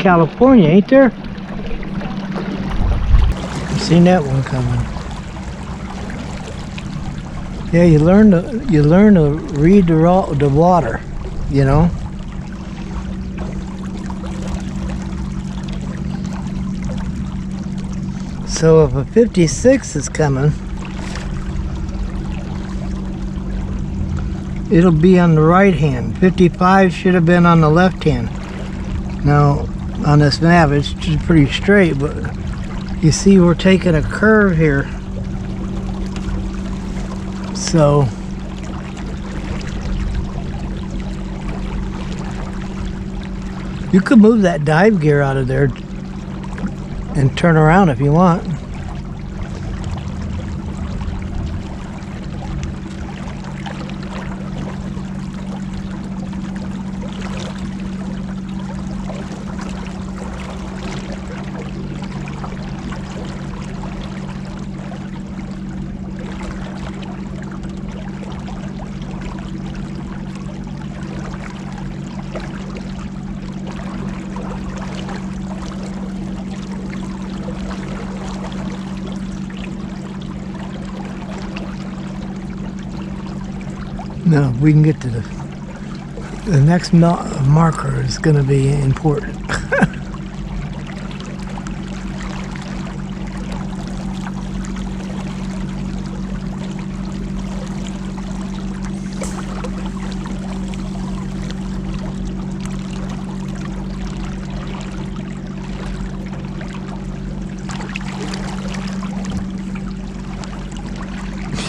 California, ain't there? I've seen that one coming. Yeah, you learn to read the water, you know. So if a 56 is coming, it'll be on the right hand. 55 should have been on the left hand. Now, on this nav, it's just pretty straight, but you see we're taking a curve here. So, you could move that dive gear out of there and turn around if you want. No, we can get to the next marker is going to be important.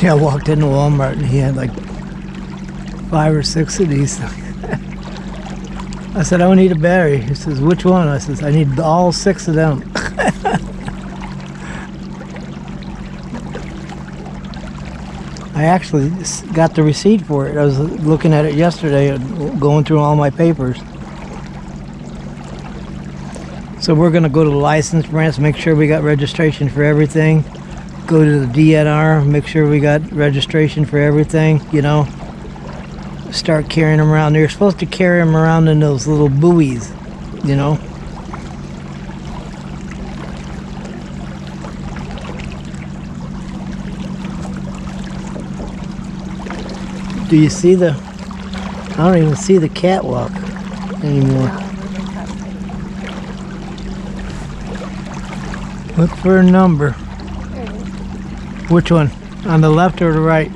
Yeah, I walked into Walmart and he had like 5 or 6 of these. I said, I need a battery. He says, which one? I says, I need all 6 of them. I actually got the receipt for it. I was looking at it yesterday and going through all my papers. So we're going to go to the license branch, make sure we got registration for everything. Go to the DNR, make sure we got registration for everything, you know. Start carrying them around. They're supposed to carry them around in those little buoys, you know. Do you see the... I don't even see the catwalk anymore. Look for a number. Which one? On the left or the right?